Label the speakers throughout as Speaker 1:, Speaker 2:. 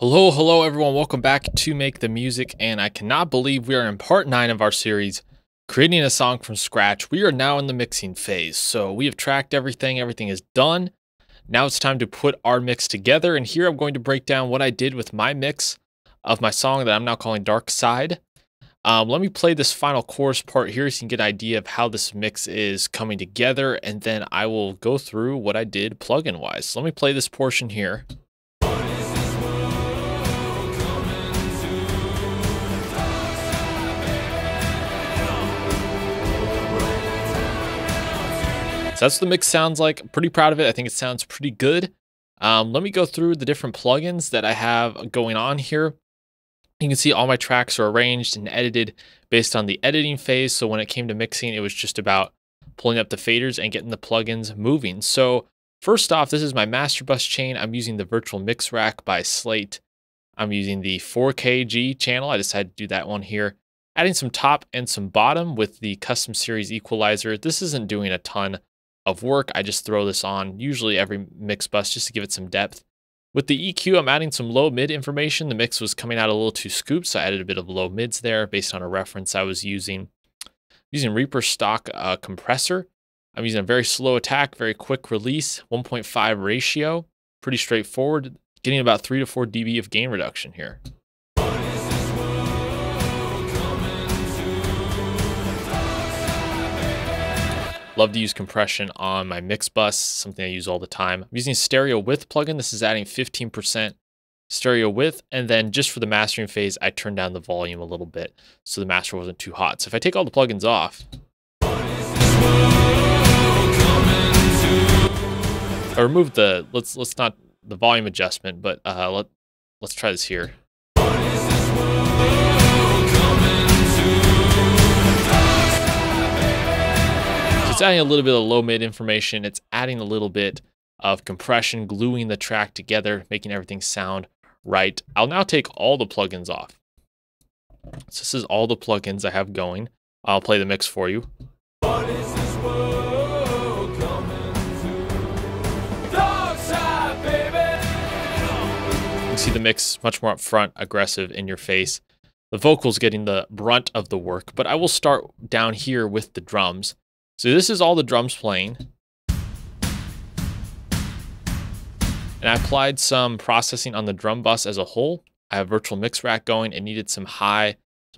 Speaker 1: Hello everyone, welcome back to Make the Music, and I cannot believe we are in part 9 of our series, creating a song from scratch. We are now in the mixing phase, so we have tracked everything is done. Now it's time to put our mix together, and here I'm going to break down what I did with my mix of my song that I'm now calling Dark Side. Let me play this final chorus part here so you can get an idea of how this mix is coming together, and then I will go through what I did plugin-wise. So let me play this portion here. So that's what the mix sounds like. Pretty proud of it. I think it sounds pretty good. Let me go through the different plugins that I have going on here. You can see all my tracks are arranged and edited based on the editing phase. So when it came to mixing, it was just about pulling up the faders and getting the plugins moving. So first off, this is my master bus chain. I'm using the virtual mix rack by Slate. I'm using the 4KG channel. I decided to do that one here. Adding some top and some bottom with the custom series equalizer. This isn't doing a ton of work. I just throw this on usually every mix bus just to give it some depth. With the EQ, I'm adding some low mid information. The mix was coming out a little too scooped, so I added a bit of low mids there based on a reference I was using. Using Reaper stock compressor. I'm using a very slow attack, very quick release, 1.5 ratio. Pretty straightforward. Getting about 3 to 4 dB of gain reduction here. Love to use compression on my mix bus, something I use all the time. I'm using stereo width plugin. This is adding 15% stereo width. And then just for the mastering phase, I turned down the volume a little bit so the master wasn't too hot. So if I take all the plugins off, I removed the, let's not the volume adjustment, but let's try this here. It's adding a little bit of low mid information. It's adding a little bit of compression, gluing the track together, making everything sound right. I'll now take all the plugins off. So this is all the plugins I have going. I'll play the mix for you. What is this world coming to? Dark side, baby. You can see the mix much more upfront, aggressive, in your face. The vocals getting the brunt of the work, but I will start down here with the drums. So this is all the drums playing. And I applied some processing on the drum bus as a whole. I have virtual mix rack going. It needed some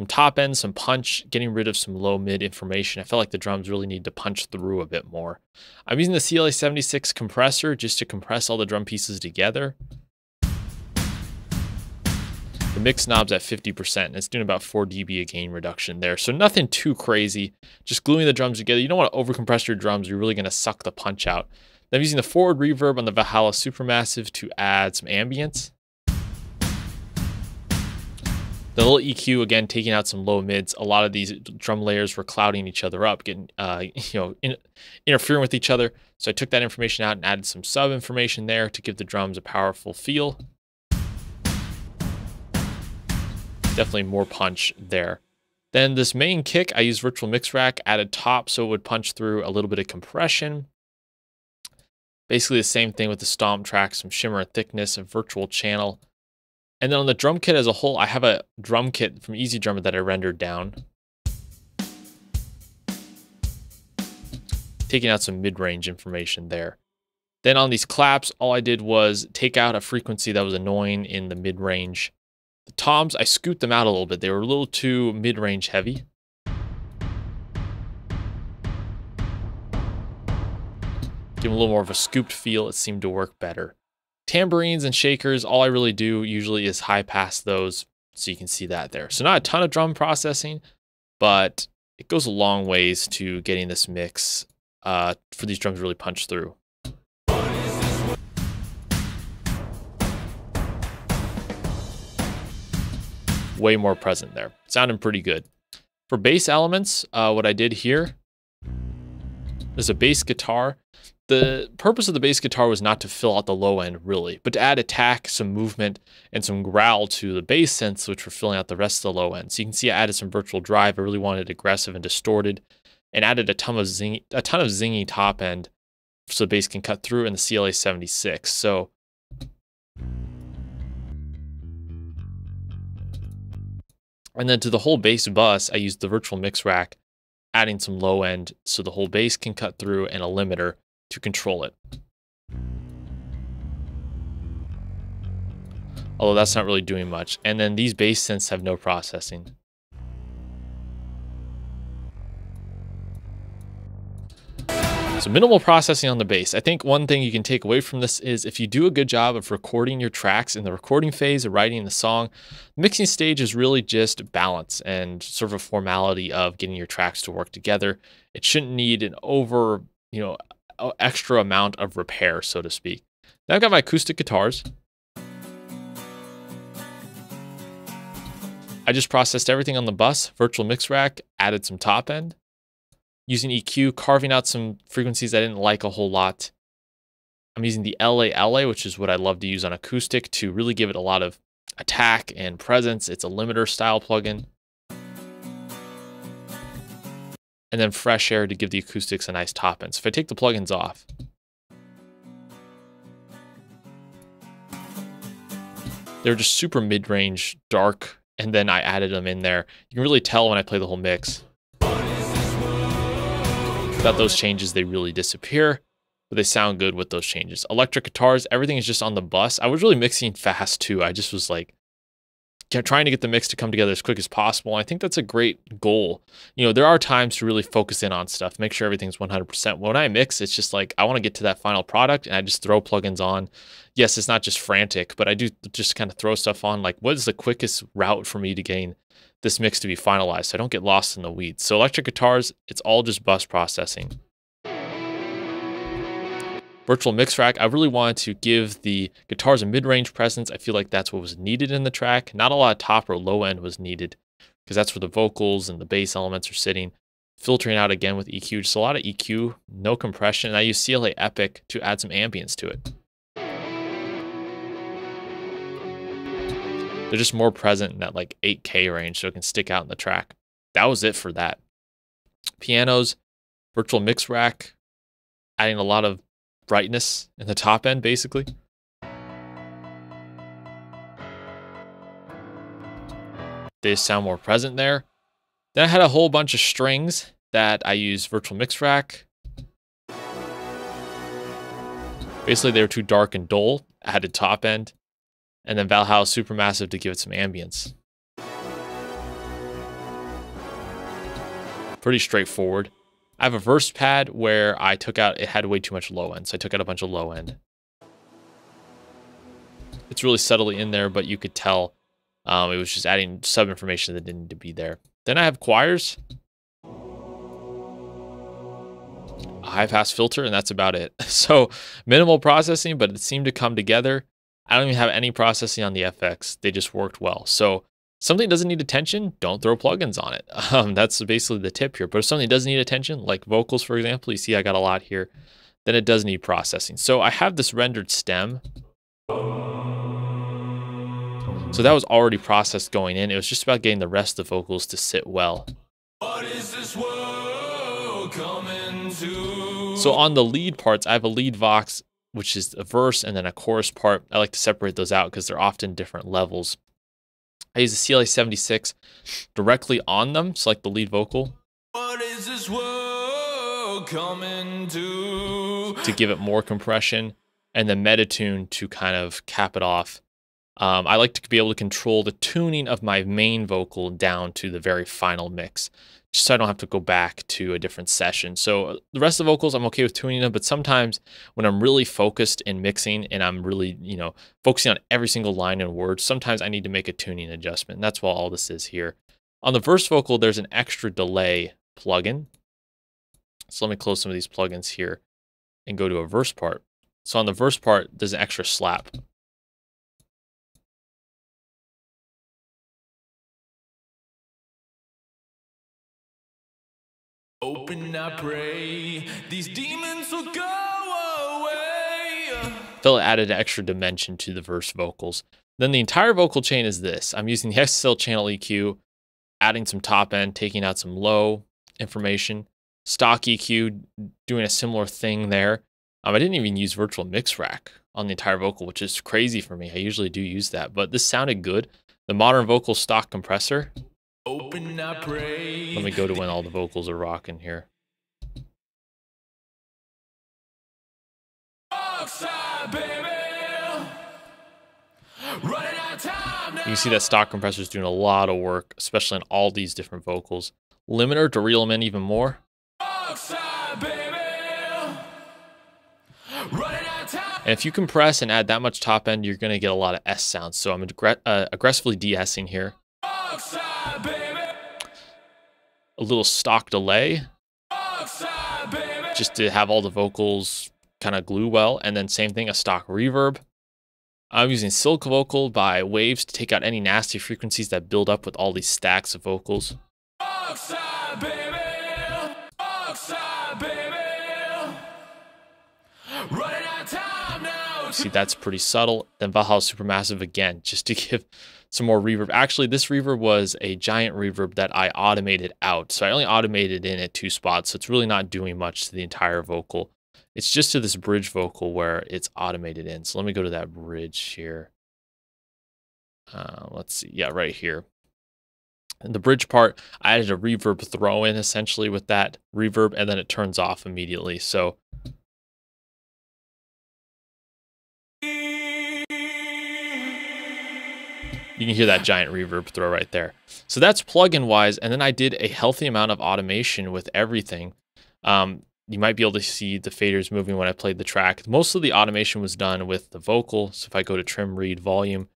Speaker 1: top end, some punch, getting rid of some low mid information. I felt like the drums really need to punch through a bit more. I'm using the CLA76 compressor just to compress all the drum pieces together. The mix knob's at 50%, and it's doing about 4 dB of gain reduction there. So nothing too crazy, just gluing the drums together. You don't want to overcompress your drums. You're really going to suck the punch out. Then I'm using the forward reverb on the Valhalla Supermassive to add some ambience. The little EQ, again, taking out some low mids. A lot of these drum layers were clouding each other up, getting, interfering with each other. So I took that information out and added some sub information there to give the drums a powerful feel. Definitely more punch there. Then this main kick, I used virtual mix rack, added top so it would punch through a little bit of compression. Basically the same thing with the stomp track, some shimmer and thickness, a virtual channel. And then on the drum kit as a whole, I have a drum kit from Easy Drummer that I rendered down. Taking out some mid-range information there. Then on these claps, all I did was take out a frequency that was annoying in the mid-range. The toms, I scooped them out a little bit. They were a little too mid-range heavy. Give them a little more of a scooped feel. It seemed to work better. Tambourines and shakers, all I really do usually is high pass those, so you can see that there. So not a ton of drum processing, but it goes a long ways to getting this mix for these drums to really punch through. Way more present there. Sounding pretty good. For bass elements, what I did here is a bass guitar. The purpose of the bass guitar was not to fill out the low end, really, but to add attack, some movement, and some growl to the bass synths, which were filling out the rest of the low end. So you can see I added some virtual drive. I really wanted it aggressive and distorted, and added a ton of zingy top end so the bass can cut through in the CLA76. So And then to the whole bass bus, I used the virtual mix rack, adding some low end so the whole bass can cut through and a limiter to control it. Although that's not really doing much. And then these bass synths have no processing. So minimal processing on the bass. I think one thing you can take away from this is if you do a good job of recording your tracks in the recording phase or writing the song, the mixing stage is really just balance and sort of a formality of getting your tracks to work together. It shouldn't need an extra amount of repair, so to speak. Now I've got my acoustic guitars. I just processed everything on the bus, virtual mix rack, added some top end. Using EQ, carving out some frequencies I didn't like a whole lot. I'm using the LA, which is what I love to use on acoustic to really give it a lot of attack and presence. It's a limiter style plugin. And then fresh air to give the acoustics a nice top end. So if I take the plugins off, they're just super mid-range, dark, and then I added them in there. You can really tell when I play the whole mix. Without those changes, they really disappear, but they sound good with those changes. Electric guitars, everything is just on the bus. I was really mixing fast too. I just was like trying to get the mix to come together as quick as possible. I think that's a great goal. You know, there are times to really focus in on stuff, make sure everything's 100%. When I mix, it's just like I want to get to that final product and I just throw plugins on. Yes, it's not just frantic, but I do just kind of throw stuff on. Like, what is the quickest route for me to gain this mix to be finalized so I don't get lost in the weeds? So electric guitars, it's all just bus processing. Virtual mix rack, I really wanted to give the guitars a mid-range presence. I feel like that's what was needed in the track. Not a lot of top or low end was needed because that's where the vocals and the bass elements are sitting. Filtering out again with EQ, just a lot of EQ, no compression. And I use CLA Epic to add some ambience to it. They're just more present in that like 8K range so it can stick out in the track. That was it for that. Pianos, virtual mix rack, adding a lot of brightness in the top end, basically. They sound more present there. Then I had a whole bunch of strings that I used virtual mix rack. Basically, they were too dark and dull. I added top end. And then Valhalla Supermassive to give it some ambience. Pretty straightforward. I have a verse pad where I took out, it had way too much low end, so I took out a bunch of low end. It's really subtly in there, but you could tell it was just adding sub information that didn't need to be there. Then I have choirs, a high pass filter, and that's about it. So minimal processing, but it seemed to come together. I don't even have any processing on the FX. They just worked well. So something doesn't need attention, don't throw plugins on it. That's basically the tip here. But if something doesn't need attention, like vocals, for example, you see I got a lot here, then it does need processing. So I have this rendered stem. So that was already processed going in. It was just about getting the rest of the vocals to sit well. What is this world coming to? So on the lead parts, I have a lead vox, which is a verse and then a chorus part. I like to separate those out because they're often different levels. I use the CLA 76 directly on them, so like the lead vocal. What is this world coming to give it more compression, and the metatune to kind of cap it off. I like to be able to control the tuning of my main vocal down to the very final mix, just so I don't have to go back to a different session. So the rest of the vocals, I'm okay with tuning them, but sometimes when I'm really focused in mixing and I'm really, focusing on every single line and word, sometimes I need to make a tuning adjustment. And that's what all this is here. On the verse vocal, there's an extra delay plugin. So let me close some of these plugins here and go to a verse part. So on the verse part, there's an extra slap. Open, I pray, these demons will go away. Phil added an extra dimension to the verse vocals. Then the entire vocal chain is this. I'm using the XSL channel EQ, adding some top end, taking out some low information. Stock EQ, doing a similar thing there. I didn't even use virtual mix rack on the entire vocal, which is crazy for me. I usually do use that, but this sounded good. The modern vocal stock compressor,
Speaker 2: Open, I pray.
Speaker 1: Let me go to when all the vocals are rocking here.
Speaker 2: Oxide, baby. Running out of time now.
Speaker 1: You can see that stock compressor is doing a lot of work, especially on all these different vocals. Limiter to reel them in even more.
Speaker 2: Oxide, baby. Running out of time.
Speaker 1: And if you compress and add that much top end, you're going to get a lot of S sounds. So I'm aggressively de-essing here.
Speaker 2: Oxide, baby.
Speaker 1: A little stock delay,
Speaker 2: Oxide, baby.
Speaker 1: just to have all the vocals kind of glue well. And then same thing, a stock reverb. I'm using Silk Vocal by Waves to take out any nasty frequencies that build up with all these stacks of vocals.
Speaker 2: Oxide, baby. Oxide, baby. Running out of time now.
Speaker 1: See, that's pretty subtle. Then Valhalla Supermassive again, just to give some more reverb. Actually, this reverb was a giant reverb that I automated out. So I only automated in at 2 spots. So it's really not doing much to the entire vocal. It's just to this bridge vocal where it's automated in. So let me go to that bridge here. Let's see. Yeah, right here. And the bridge part, I added a reverb throw in essentially with that reverb, and then it turns off immediately. So you can hear that giant reverb throw right there. So that's plugin wise. And then I did a healthy amount of automation with everything. You might be able to see the faders moving when I played the track. Most of the automation was done with the vocal. So if I go to trim, read, volume,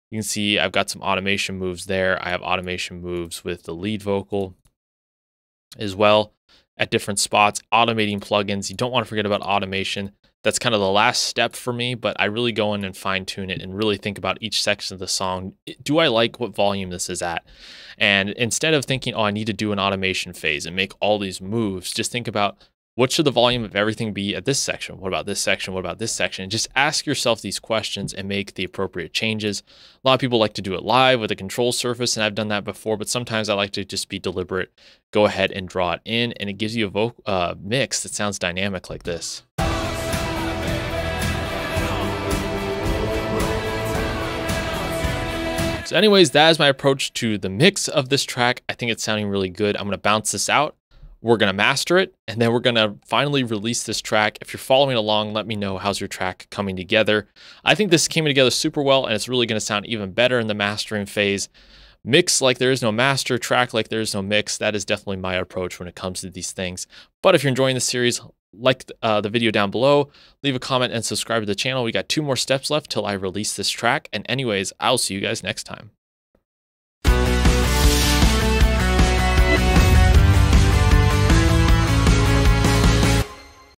Speaker 1: you can see I've got some automation moves there. I have automation moves with the lead vocal as well at different spots. Automating plugins. You don't want to forget about automation. That's kind of the last step for me, but I really go in and fine tune it and really think about each section of the song. Do I like what volume this is at? And instead of thinking, oh, I need to do an automation phase and make all these moves, just think about what should the volume of everything be at this section? What about this section? What about this section? And just ask yourself these questions and make the appropriate changes. A lot of people like to do it live with a control surface, and I've done that before, but sometimes I like to just be deliberate, go ahead and draw it in, and it gives you a mix that sounds dynamic like this. So anyways, that is my approach to the mix of this track. I think it's sounding really good. I'm going to bounce this out. We're going to master it, and then we're going to finally release this track. If you're following along, let me know how's your track coming together. I think this came together super well, and it's really going to sound even better in the mastering phase. Mix like there is no master, track like there is no mix. That is definitely my approach when it comes to these things. But if you're enjoying this series, like the video down below, leave a comment and subscribe to the channel. We got 2 more steps left till I release this track. And anyways, I'll see you guys next time.